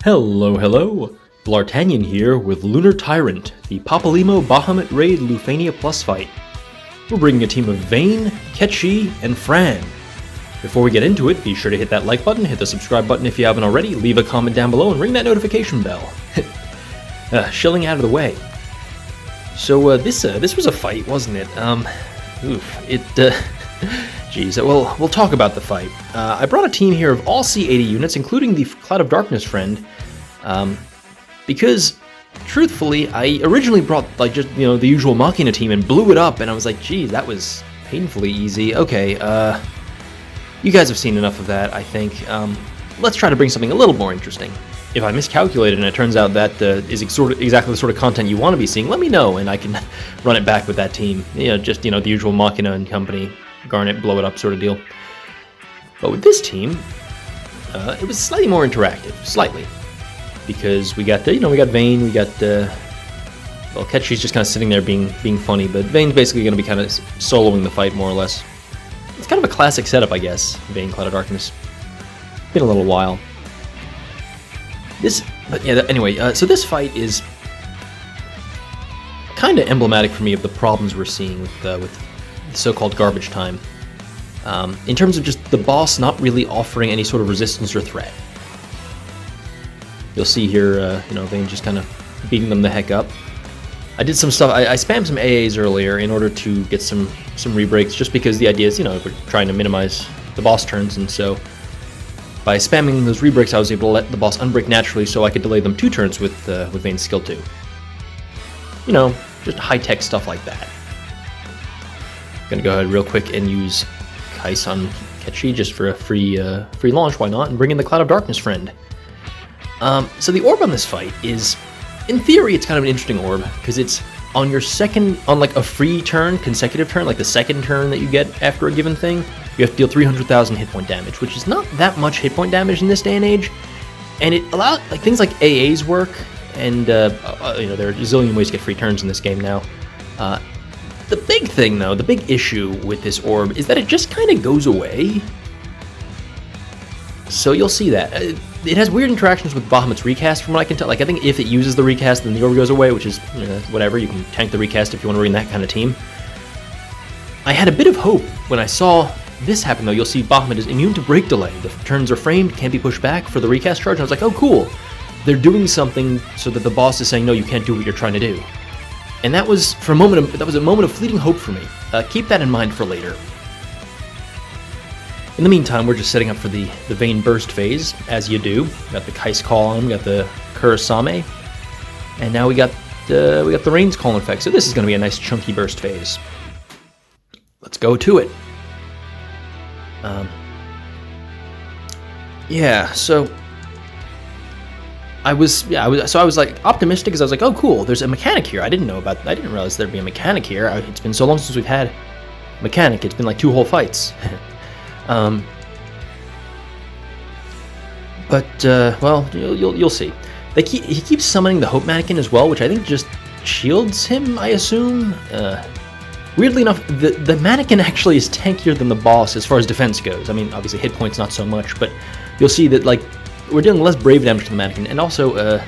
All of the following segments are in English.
Hello, Bl'Artagnan here with Lunar Tyrant, the Papalimo Bahamut Raid Lufenia Plus fight. We're bringing a team of Vayne, Ketchi, and Fran. Before we get into it, be sure to hit that like button, hit the subscribe button if you haven't already, leave a comment down below, and ring that notification bell. Shilling out of the way. So this was a fight, wasn't it? Geez, well, we'll talk about the fight. I brought a team here of all C80 units, including the Cloud of Darkness friend, because, truthfully, I originally brought, the usual Machina team and blew it up, and I was like, geez, that was painfully easy. Okay, you guys have seen enough of that, I think. Let's try to bring something a little more interesting. If I miscalculated and it turns out that is exactly the sort of content you want to be seeing, let me know, and I can run it back with that team. The usual Machina and company. Garnet, blow it up sort of deal. But with this team, it was slightly more interactive, slightly, because we got Vayne, we got Ketchi's just kind of sitting there being funny, but Vayne's basically going to be kind of soloing the fight more or less. It's kind of a classic setup, I guess. Vayne, Cloud of Darkness. Been a little while. So this fight is kind of emblematic for me of the problems we're seeing with so-called garbage time, in terms of just the boss not really offering any sort of resistance or threat. You'll see here, Vayne just kind of beating them the heck up. I did some stuff, I spammed some AAs earlier in order to get some rebreaks, just because the idea is, we're trying to minimize the boss turns, and so by spamming those rebreaks I was able to let the boss unbreak naturally so I could delay them 2 turns with Vayne's skill 2. Just high-tech stuff like that. Gonna go ahead real quick and use Kais on Ketchi just for a free launch, why not, and bring in the Cloud of Darkness friend. So the orb on this fight is, in theory, it's kind of an interesting orb, because it's on your a free turn, consecutive turn, like the second turn that you get after a given thing, you have to deal 300,000 hit point damage, which is not that much hit point damage in this day and age, and it allows, things like AAs work, and, there are a zillion ways to get free turns in this game now. The big thing, though, the big issue with this orb is that it just kind of goes away. So you'll see that. It has weird interactions with Bahamut's recast, from what I can tell. I think if it uses the recast, then the orb goes away, which is, whatever. You can tank the recast if you want to bring that kind of team. I had a bit of hope when I saw this happen, though. You'll see Bahamut is immune to break delay. The turns are framed, can't be pushed back for the recast charge. And I was like, oh, cool. They're doing something so that the boss is saying, no, you can't do what you're trying to do. And that was a moment of fleeting hope for me. Keep that in mind for later. In the meantime, we're just setting up for the Vayne burst phase, as you do. We got the Kais call on, we got the Kurasame, and now we got the Rain's call effect. So this is going to be a nice chunky burst phase. Let's go to it. So I was like optimistic, because I was like, oh cool, there's a mechanic here. I didn't realize there'd be a mechanic here. It's been so long since we've had mechanic. It's been like 2 whole fights. Well, you'll see. He keeps summoning the Hope Mannequin as well, which I think just shields him, I assume. Weirdly enough, the mannequin actually is tankier than the boss as far as defense goes. I mean, obviously hit points not so much, but you'll see that we're dealing less brave damage to the mannequin, and also,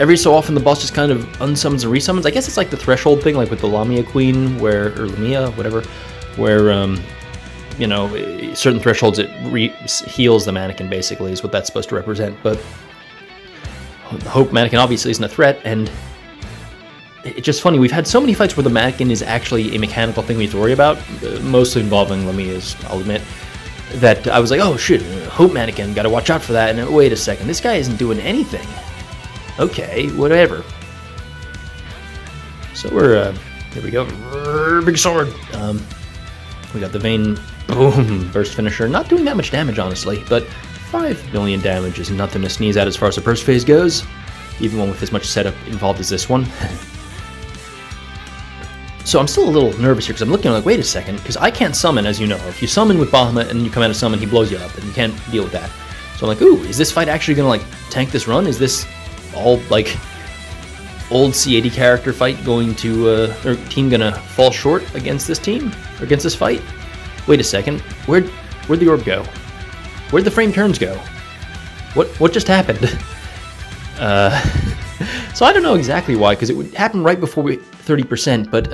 every so often the boss just kind of unsummons and resummons. I guess it's like the threshold thing, like with the Lamia Queen, or Lamia, whatever, where, certain thresholds it heals the mannequin, basically, is what that's supposed to represent. But the Hope Mannequin obviously isn't a threat, and it's just funny, we've had so many fights where the mannequin is actually a mechanical thing we have to worry about, mostly involving Lamia's, I'll admit, that I was like, oh shit, Hope Mannequin, gotta watch out for that, and wait a second, this guy isn't doing anything. Okay, whatever. So we're, here we go, big sword. We got the Vayne, boom, burst finisher, not doing that much damage, honestly, but 5 million damage is nothing to sneeze at as far as the burst phase goes, even one with as much setup involved as this one. So I'm still a little nervous here, because I'm looking like, wait a second, because I can't summon, as you know. If you summon with Bahamut and you come out of summon, he blows you up, and you can't deal with that. So I'm like, ooh, is this fight actually going to, tank this run? Is this all, old C80 character fight going to, or team going to fall short against this team? Or against this fight? Wait a second, where'd the orb go? Where'd the frame turns go? What just happened? So I don't know exactly why, because it would happen right before we 30%, but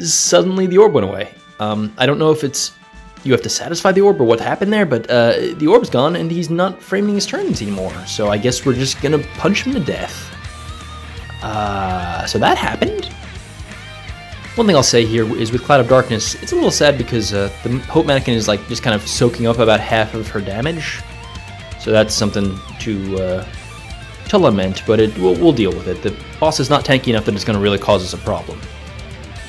suddenly the orb went away. I don't know if it's you have to satisfy the orb or what happened there, but the orb's gone and he's not framing his turns anymore. So I guess we're just gonna punch him to death. So that happened. One thing I'll say here is with Cloud of Darkness, it's a little sad because the Hope Mannequin is like just kind of soaking up about half of her damage. So that's something to lament, but we'll deal with it. The boss is not tanky enough that it's going to really cause us a problem.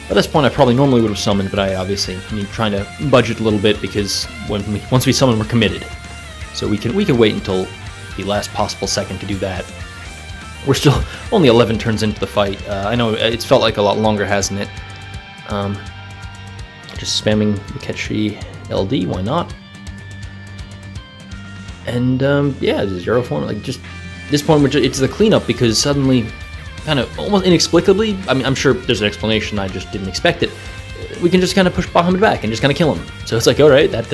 At this point, I probably normally would have summoned, but I obviously need trying to budget a little bit because once we summon, we're committed. So we can wait until the last possible second to do that. We're still only 11 turns into the fight. I know it's felt like a lot longer, hasn't it? Just spamming the Ketchi LD, why not? And yeah, zero form, like just this point, it's the cleanup because suddenly, kind of almost inexplicably, I mean, I'm sure there's an explanation, I just didn't expect it. We can just kind of push Bahamut back and just kind of kill him. So it's like, all right, that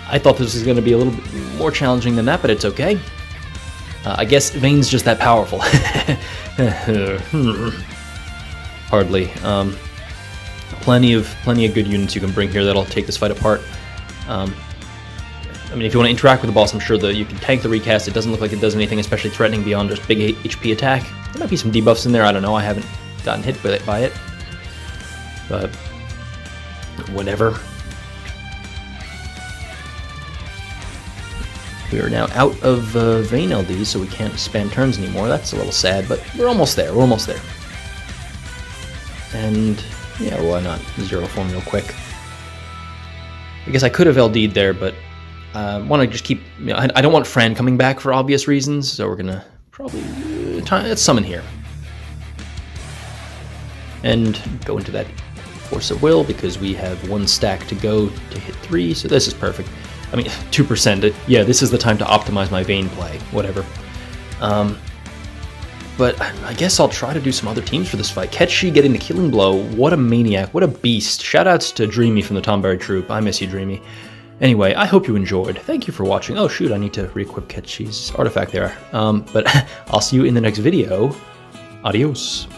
I thought this was going to be a little bit more challenging than that, but it's okay. I guess Vayne's just that powerful. Hardly. Plenty of good units you can bring here that'll take this fight apart. I mean, if you want to interact with the boss, I'm sure that you can tank the recast. It doesn't look like it does anything especially threatening beyond just big HP attack. There might be some debuffs in there, I don't know, I haven't gotten hit by it. But, whatever. We are now out of Vayne LD, so we can't spam turns anymore. That's a little sad, but we're almost there, And, yeah, why not? Zero form real quick. I guess I could have LD'd there, but want to just keep, you know, I don't want Fran coming back for obvious reasons, so we're gonna probably let's summon here and go into that Force of Will because we have one stack to go to hit 3, so this is perfect. I mean, 2%. Yeah, this is the time to optimize my Vayne play. Whatever. But I guess I'll try to do some other teams for this fight. Ketchi getting the killing blow. What a maniac. What a beast. Shoutouts to Dreamy from the Tomberry Troop. I miss you, Dreamy. Anyway, I hope you enjoyed. Thank you for watching. Oh, shoot, I need to re-equip Ketchi's artifact there. But I'll see you in the next video. Adios.